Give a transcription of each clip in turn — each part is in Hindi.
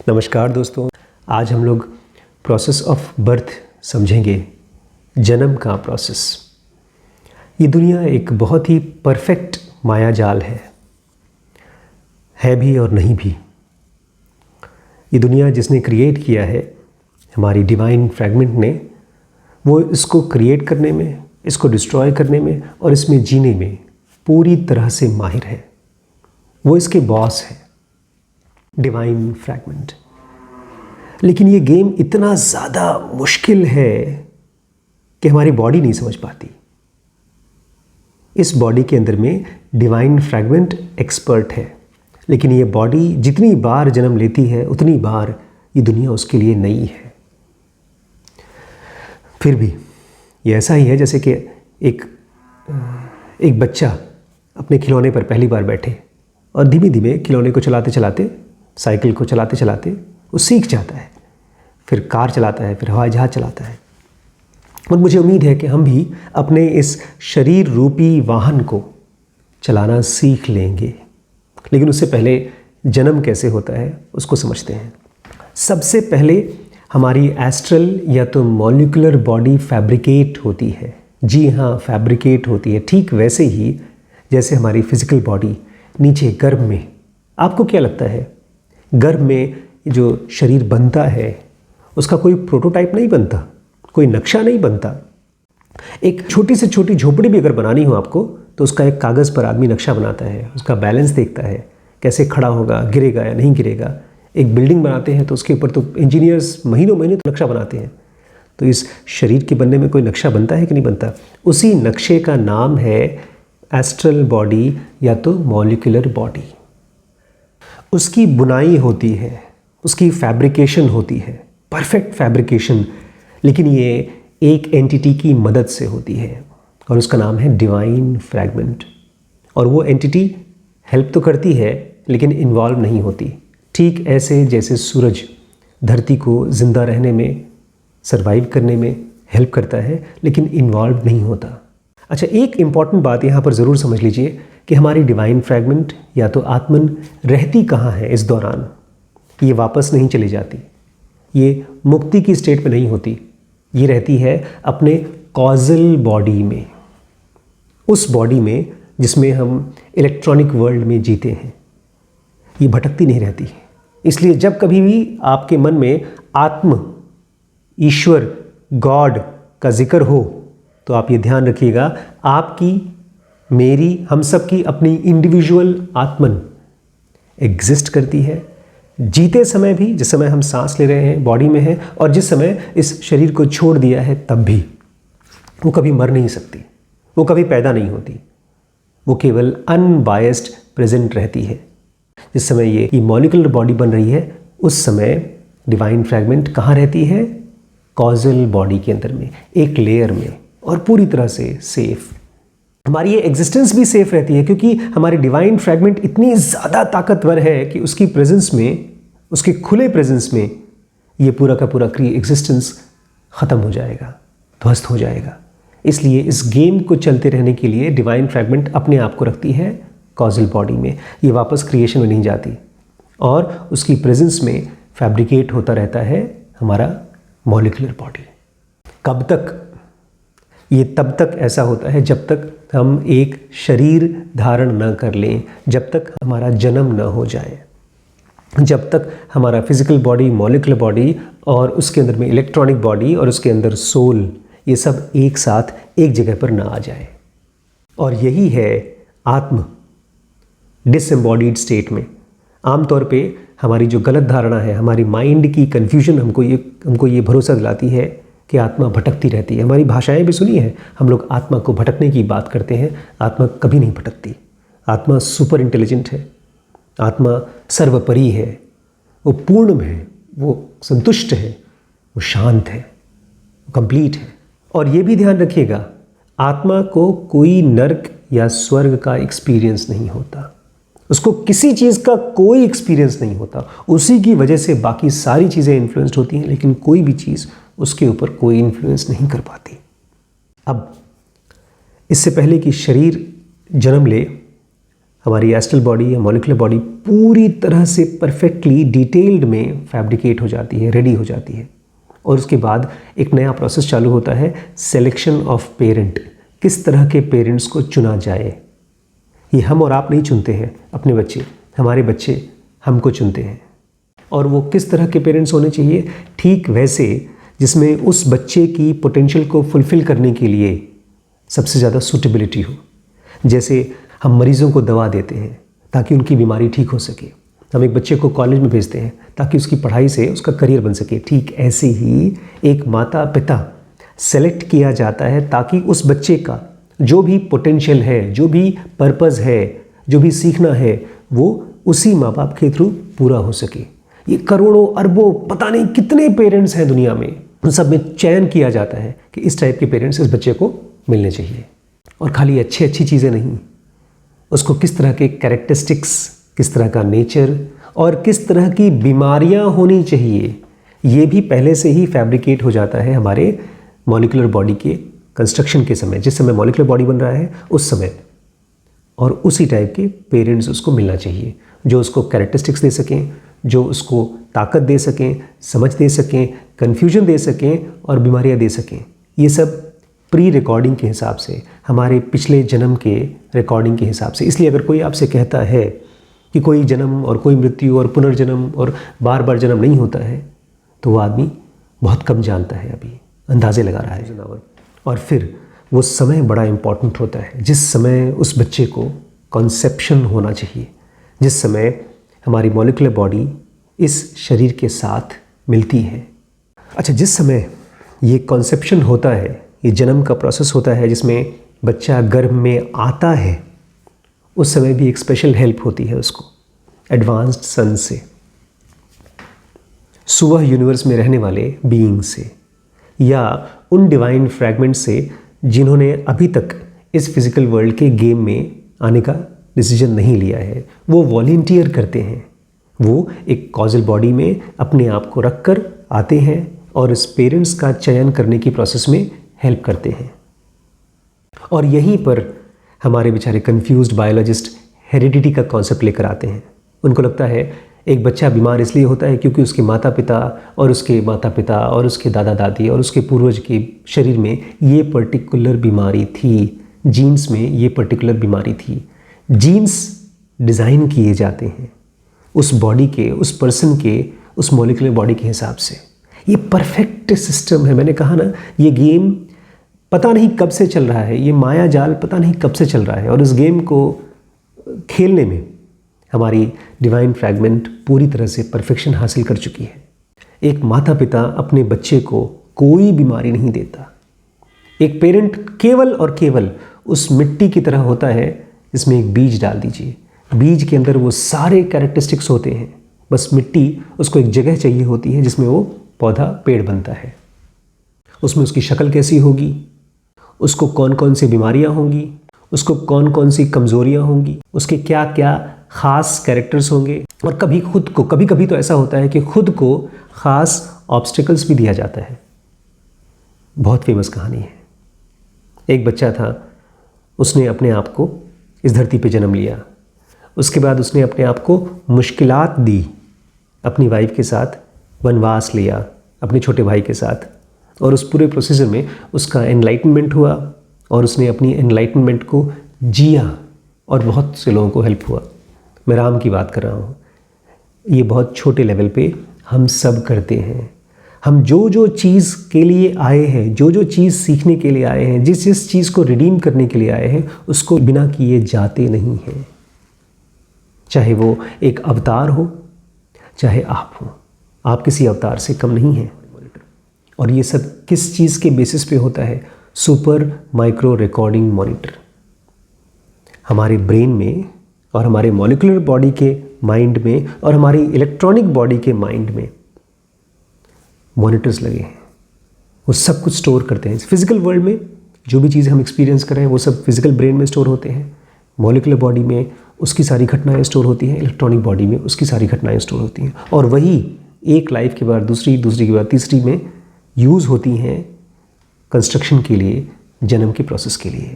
नमस्कार दोस्तों, आज हम लोग प्रोसेस ऑफ बर्थ समझेंगे, जन्म का प्रोसेस। ये दुनिया एक बहुत ही परफेक्ट मायाजाल है भी और नहीं भी। ये दुनिया जिसने क्रिएट किया है, हमारी डिवाइन फ्रैगमेंट ने, वो इसको क्रिएट करने में, इसको डिस्ट्रॉय करने में और इसमें जीने में पूरी तरह से माहिर है। वो इसके बॉस है, डिवाइन फ्रैगमेंट। लेकिन ये गेम इतना ज़्यादा मुश्किल है कि हमारी बॉडी नहीं समझ पाती। इस बॉडी के अंदर में डिवाइन फ्रैगमेंट एक्सपर्ट है, लेकिन ये बॉडी जितनी बार जन्म लेती है उतनी बार ये दुनिया उसके लिए नई है। फिर भी ये ऐसा ही है जैसे कि एक बच्चा अपने खिलौने पर पहली बार बैठे और धीमे धीमे खिलौने को चलाते चलाते, साइकिल को चलाते चलाते वो सीख जाता है, फिर कार चलाता है, फिर हवाई जहाज़ चलाता है। और मुझे उम्मीद है कि हम भी अपने इस शरीर रूपी वाहन को चलाना सीख लेंगे। लेकिन उससे पहले जन्म कैसे होता है उसको समझते हैं। सबसे पहले हमारी एस्ट्रल या तो मॉलिक्यूलर बॉडी फैब्रिकेट होती है। जी हाँ, फैब्रिकेट होती है, ठीक वैसे ही जैसे हमारी फिजिकल बॉडी नीचे गर्भ में। आपको क्या लगता है, गर्भ में जो शरीर बनता है उसका कोई प्रोटोटाइप नहीं बनता, कोई नक्शा नहीं बनता। एक छोटी से छोटी झोपड़ी भी अगर बनानी हो आपको तो उसका एक कागज़ पर आदमी नक्शा बनाता है, उसका बैलेंस देखता है, कैसे खड़ा होगा, गिरेगा या नहीं गिरेगा। एक बिल्डिंग बनाते हैं तो उसके ऊपर तो इंजीनियर्स महीनों महीने तो नक्शा बनाते हैं। तो इस शरीर के बनने में कोई नक्शा बनता है कि नहीं बनता? उसी नक्शे का नाम है एस्ट्रल बॉडी या तो मॉलिक्यूलर बॉडी। उसकी बुनाई होती है, उसकी फैब्रिकेशन होती है, परफेक्ट फैब्रिकेशन, लेकिन ये एक एंटिटी की मदद से होती है और उसका नाम है डिवाइन फ्रैगमेंट। और वो एंटिटी हेल्प तो करती है लेकिन इन्वॉल्व नहीं होती। ठीक ऐसे जैसे सूरज धरती को ज़िंदा रहने में, सर्वाइव करने में हेल्प करता है लेकिन इन्वॉल्व नहीं होता। अच्छा, एक इम्पॉर्टेंट बात यहाँ पर ज़रूर समझ लीजिए कि हमारी डिवाइन फ्रैगमेंट या तो आत्मन रहती कहाँ है इस दौरान। ये वापस नहीं चली जाती, ये मुक्ति की स्टेट में नहीं होती, ये रहती है अपने कॉजल बॉडी में, उस बॉडी में जिसमें हम इलेक्ट्रॉनिक वर्ल्ड में जीते हैं। ये भटकती नहीं रहती। इसलिए जब कभी भी आपके मन में आत्म, ईश्वर, गॉड का जिक्र हो तो आप ये ध्यान रखिएगा, आपकी, मेरी, हम सब की अपनी इंडिविजुअल आत्मन एग्जिस्ट करती है। जीते समय भी, जिस समय हम सांस ले रहे हैं, बॉडी में है, और जिस समय इस शरीर को छोड़ दिया है तब भी वो कभी मर नहीं सकती, वो कभी पैदा नहीं होती, वो केवल अनबायस्ड प्रेजेंट रहती है। जिस समय ये मॉलिक्यूलर बॉडी बन रही है उस समय डिवाइन फ्रैगमेंट कहाँ रहती है? कॉजल बॉडी के अंदर में, एक लेयर में, और पूरी तरह से सेफ। हमारी ये एग्जिस्टेंस भी सेफ रहती है क्योंकि हमारी डिवाइन फ्रैगमेंट इतनी ज़्यादा ताकतवर है कि उसकी प्रेजेंस में, उसके खुले प्रेजेंस में ये पूरा का पूरा एग्जिस्टेंस ख़त्म हो जाएगा, ध्वस्त हो जाएगा। इसलिए इस गेम को चलते रहने के लिए डिवाइन फ्रैगमेंट अपने आप को रखती है कॉजल बॉडी में। ये वापस क्रिएशन में नहीं जाती और उसकी प्रेजेंस में फैब्रिकेट होता रहता है हमारा मॉलिक्यूलर बॉडी। कब तक? ये तब तक ऐसा होता है जब तक हम एक शरीर धारण न कर लें, जब तक हमारा जन्म न हो जाए, जब तक हमारा फिजिकल बॉडी, मॉलिक्यूलर बॉडी और उसके अंदर में इलेक्ट्रॉनिक बॉडी और उसके अंदर सोल, ये सब एक साथ एक जगह पर ना आ जाए। और यही है आत्म, डिसएम्बॉडीड स्टेट में। आमतौर पे हमारी जो गलत धारणा है, हमारी माइंड की कन्फ्यूजन हमको ये भरोसा दिलाती है कि आत्मा भटकती रहती है। हमारी भाषाएं भी सुनी है, हम लोग आत्मा को भटकने की बात करते हैं। आत्मा कभी नहीं भटकती। आत्मा सुपर इंटेलिजेंट है, आत्मा सर्वपरि है, वो पूर्ण है, वो संतुष्ट है, वो शांत है, वो कंप्लीट है। और ये भी ध्यान रखिएगा, आत्मा को कोई नर्क या स्वर्ग का एक्सपीरियंस नहीं होता, उसको किसी चीज़ का कोई एक्सपीरियंस नहीं होता। उसी की वजह से बाकी सारी चीज़ें इन्फ्लुएंस्ड होती हैं, लेकिन कोई भी चीज़ उसके ऊपर कोई इन्फ्लुएंस नहीं कर पाती। अब इससे पहले कि शरीर जन्म ले, हमारी एस्ट्रल बॉडी या मॉलिक्यूलर बॉडी पूरी तरह से परफेक्टली डिटेल्ड में फैब्रिकेट हो जाती है, रेडी हो जाती है। और उसके बाद एक नया प्रोसेस चालू होता है, सिलेक्शन ऑफ पेरेंट। किस तरह के पेरेंट्स को चुना जाए। ये हम और आप नहीं चुनते हैं अपने बच्चे, हमारे बच्चे हमको चुनते हैं। और वो किस तरह के पेरेंट्स होने चाहिए, ठीक वैसे जिसमें उस बच्चे की पोटेंशियल को फुलफ़िल करने के लिए सबसे ज़्यादा सूटेबिलिटी हो। जैसे हम मरीज़ों को दवा देते हैं ताकि उनकी बीमारी ठीक हो सके, हम एक बच्चे को कॉलेज में भेजते हैं ताकि उसकी पढ़ाई से उसका करियर बन सके, ठीक ऐसे ही एक माता पिता सेलेक्ट किया जाता है ताकि उस बच्चे का जो भी पोटेंशियल है, जो भी पर्पज़ है, जो भी सीखना है, वो उसी माँ बाप के थ्रू पूरा हो सके। ये करोड़ों अरबों पता नहीं कितने पेरेंट्स हैं दुनिया में, उन सब में चयन किया जाता है कि इस टाइप के पेरेंट्स इस बच्चे को मिलने चाहिए। और खाली अच्छी चीज़ें नहीं, उसको किस तरह के कैरेक्टरिस्टिक्स, किस तरह का नेचर और किस तरह की बीमारियां होनी चाहिए, ये भी पहले से ही फैब्रिकेट हो जाता है हमारे मॉलिक्यूलर बॉडी के कंस्ट्रक्शन के समय। जिस समय मॉलिक्यूलर बॉडी बन रहा है उस समय, और उसी टाइप के पेरेंट्स उसको मिलना चाहिए जो उसको कैरेक्टरिस्टिक्स दे सकें, जो उसको ताकत दे सकें, समझ दे सकें, कन्फ्यूजन दे सकें और बीमारियां दे सकें। ये सब प्री रिकॉर्डिंग के हिसाब से, हमारे पिछले जन्म के रिकॉर्डिंग के हिसाब से। इसलिए अगर कोई आपसे कहता है कि कोई जन्म और कोई मृत्यु और पुनर्जन्म और बार बार जन्म नहीं होता है, तो वो आदमी बहुत कम जानता है, अभी अंदाजे लगा रहा है। और फिर वो समय बड़ा इम्पॉर्टेंट होता है जिस समय उस बच्चे को कॉन्सेप्शन होना चाहिए, जिस समय हमारी मॉलिक्यूलर बॉडी इस शरीर के साथ मिलती है। अच्छा, जिस समय ये कॉन्सेप्शन होता है, ये जन्म का प्रोसेस होता है जिसमें बच्चा गर्भ में आता है, उस समय भी एक स्पेशल हेल्प होती है उसको एडवांस्ड सन से, सुबह यूनिवर्स में रहने वाले बीइंग से, या उन डिवाइन फ्रैगमेंट से जिन्होंने अभी तक इस फिजिकल वर्ल्ड के गेम में आने का डिसीजन नहीं लिया है। वो वॉलंटियर करते हैं, वो एक कॉजल बॉडी में अपने आप को रख कर आते हैं और इस पेरेंट्स का चयन करने की प्रोसेस में हेल्प करते हैं। और यहीं पर हमारे बेचारे कंफ्यूज्ड बायोलॉजिस्ट हेरिडिटी का कॉन्सेप्ट लेकर आते हैं। उनको लगता है एक बच्चा बीमार इसलिए होता है क्योंकि उसके माता पिता और उसके माता पिता और उसके दादा दादी और उसके पूर्वज के शरीर में ये पर्टिकुलर बीमारी थी, जीन्स में ये पर्टिकुलर बीमारी थी। जीन्स डिज़ाइन किए जाते हैं उस बॉडी के, उस पर्सन के, उस मॉलिक्यूलर बॉडी के हिसाब से। ये परफेक्ट सिस्टम है। मैंने कहा ना, ये गेम पता नहीं कब से चल रहा है, ये माया जाल पता नहीं कब से चल रहा है, और इस गेम को खेलने में हमारी डिवाइन फ्रैगमेंट पूरी तरह से परफेक्शन हासिल कर चुकी है। एक माता पिता अपने बच्चे को कोई बीमारी नहीं देता। एक पेरेंट केवल और केवल उस मिट्टी की तरह होता है जिसमें एक बीज डाल दीजिए, बीज के अंदर वो सारे कैरेक्टरिस्टिक्स होते हैं, बस मिट्टी उसको एक जगह चाहिए होती है जिसमें वो पौधा पेड़ बनता है। उसमें उसकी शक्ल कैसी होगी, उसको कौन कौन सी बीमारियां होंगी, उसको कौन कौन सी कमज़ोरियां होंगी, उसके क्या क्या ख़ास कैरेक्टर्स होंगे, और कभी खुद को, कभी कभी तो ऐसा होता है कि खुद को ख़ास ऑब्स्टिकल्स भी दिया जाता है। बहुत फेमस कहानी है। एक बच्चा था, उसने अपने आप को इस धरती पे जन्म लिया, उसके बाद उसने अपने आप को मुश्किलात दी, अपनी वाइफ के साथ वनवास लिया, अपने छोटे भाई के साथ, और उस पूरे प्रोसीजर में उसका एनलाइटनमेंट हुआ और उसने अपनी एनलाइटनमेंट को जिया और बहुत से लोगों को हेल्प हुआ। मैं राम की बात कर रहा हूँ। ये बहुत छोटे लेवल पे हम सब करते हैं। हम जो जो चीज़ के लिए आए हैं, जो जो चीज़ सीखने के लिए आए हैं, जिस जिस चीज़ को रिडीम करने के लिए आए हैं, उसको बिना किए जाते नहीं हैं। चाहे वो एक अवतार हो, चाहे आप हो, आप किसी अवतार से कम नहीं हैं। और ये सब किस चीज़ के बेसिस पे होता है? Super micro recording monitor. हमारे ब्रेन में और हमारे मॉलिक्यूलर बॉडी के माइंड में और हमारी इलेक्ट्रॉनिक बॉडी के माइंड में मॉनिटर्स लगे हैं। वो सब कुछ स्टोर करते हैं। फिजिकल वर्ल्ड में जो भी चीज़ें हम एक्सपीरियंस कर रहे हैं वो सब फिजिकल ब्रेन में स्टोर होते हैं। मॉलिक्यूलर बॉडी में उसकी सारी घटनाएं स्टोर होती हैं, इलेक्ट्रॉनिक बॉडी में उसकी सारी घटनाएं स्टोर होती हैं, और वही एक लाइफ के बाद दूसरी, दूसरी के बाद तीसरी में यूज़ होती हैं कंस्ट्रक्शन के लिए, जन्म के प्रोसेस के लिए।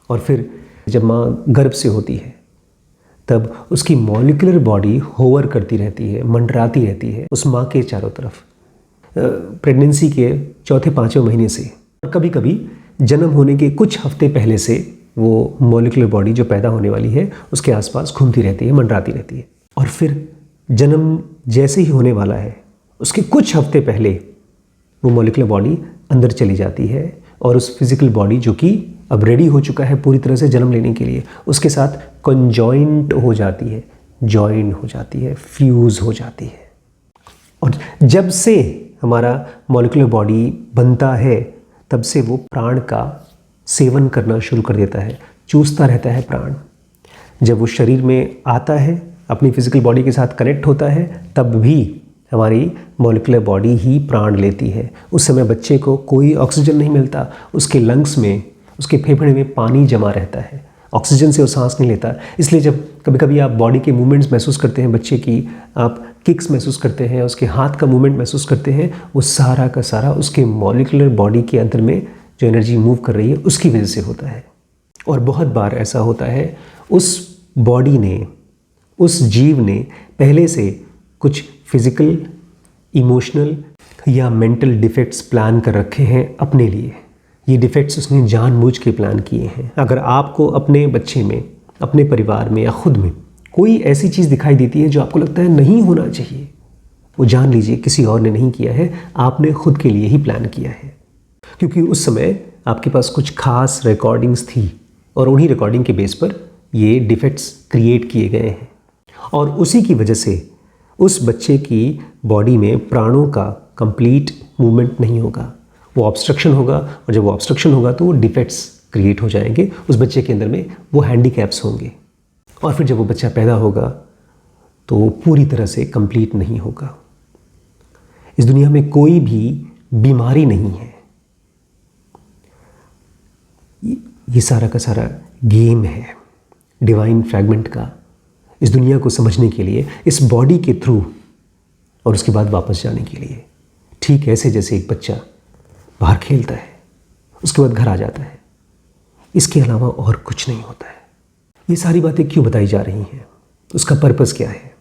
और फिर जब माँ गर्भ से होती है तब उसकी मॉलिक्यूलर बॉडी होवर करती रहती है, मंडराती रहती है उस माँ के चारों तरफ, प्रेगनेंसी के चौथे पाँचवें महीने से। और कभी कभी जन्म होने के कुछ हफ्ते पहले से वो मॉलिक्यूलर बॉडी जो पैदा होने वाली है उसके आसपास घूमती रहती है, मंडराती रहती है। और फिर जन्म जैसे ही होने वाला है उसके कुछ हफ्ते पहले वो मॉलिक्यूलर बॉडी अंदर चली जाती है और उस फिजिकल बॉडी जो कि अब रेडी हो चुका है पूरी तरह से जन्म लेने के लिए, उसके साथ कंजॉइंट हो जाती है, जॉइन हो जाती है, फ्यूज़ हो जाती है। और जब से हमारा मॉलिक्यूलर बॉडी बनता है तब से वो प्राण का सेवन करना शुरू कर देता है, चूसता रहता है प्राण। जब वो शरीर में आता है, अपनी फिजिकल बॉडी के साथ कनेक्ट होता है, तब भी हमारी मॉलिक्यूलर बॉडी ही प्राण लेती है। उस समय बच्चे को कोई ऑक्सीजन नहीं मिलता, उसके लंग्स में, उसके फेफड़े में पानी जमा रहता है, ऑक्सीजन से वो सांस नहीं लेता। इसलिए जब कभी कभी आप बॉडी के मूवमेंट्स महसूस करते हैं बच्चे की, आप किक्स महसूस करते हैं, उसके हाथ का मूवमेंट महसूस करते हैं, वो सारा का सारा उसके मॉलिक्यूलर बॉडी के अंदर में जो एनर्जी मूव कर रही है उसकी वजह से होता है। और बहुत बार ऐसा होता है उस बॉडी ने, उस जीव ने पहले से कुछ फिजिकल, इमोशनल या मेंटल डिफेक्ट्स प्लान कर रखे हैं अपने लिए। ये डिफेक्ट्स उसने जानबूझ के प्लान किए हैं। अगर आपको अपने बच्चे में, अपने परिवार में या खुद में कोई ऐसी चीज़ दिखाई देती है जो आपको लगता है नहीं होना चाहिए, वो जान लीजिए किसी और ने नहीं किया है, आपने खुद के लिए ही प्लान किया है। क्योंकि उस समय आपके पास कुछ खास रिकॉर्डिंग्स थी और उन्हीं रिकॉर्डिंग के बेस पर ये डिफेक्ट्स क्रिएट किए गए हैं। और उसी की वजह से उस बच्चे की बॉडी में प्राणों का कंप्लीट मूवमेंट नहीं होगा, वो ऑब्स्ट्रक्शन होगा। और जब वो ऑब्स्ट्रक्शन होगा तो वो डिफेक्ट्स क्रिएट हो जाएंगे उस बच्चे के अंदर में, वो हैंडीकैप्स होंगे। और फिर जब वो बच्चा पैदा होगा तो वो पूरी तरह से कंप्लीट नहीं होगा। इस दुनिया में कोई भी बीमारी नहीं है, ये सारा का सारा गेम है डिवाइन फ्रैगमेंट का, इस दुनिया को समझने के लिए, इस बॉडी के थ्रू और उसके बाद वापस जाने के लिए। ठीक ऐसे जैसे एक बच्चा बाहर खेलता है, उसके बाद घर आ जाता है, इसके अलावा और कुछ नहीं होता है। ये सारी बातें क्यों बताई जा रही हैं, उसका पर्पस क्या है?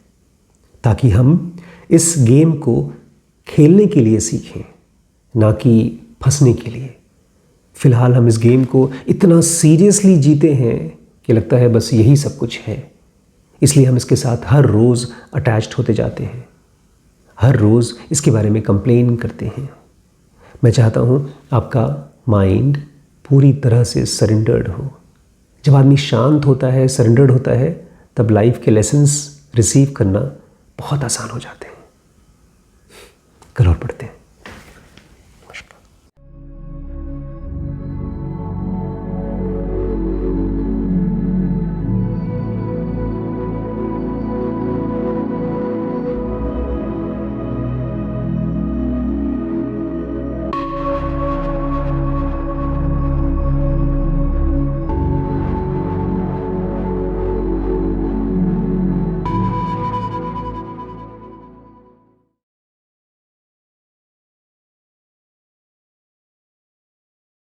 ताकि हम इस गेम को खेलने के लिए सीखें, ना कि फंसने के लिए। फ़िलहाल हम इस गेम को इतना सीरियसली जीते हैं कि लगता है बस यही सब कुछ है। इसलिए हम इसके साथ हर रोज़ अटैच्ड होते जाते हैं, हर रोज़ इसके बारे में कंप्लेन करते हैं। मैं चाहता हूँ आपका माइंड पूरी तरह से सरेंडर्ड हो। जब आदमी शांत होता है, सरेंडर्ड होता है, तब लाइफ के लेसन्स रिसीव करना बहुत आसान हो जाते हैं। कल और पढ़ते हैं।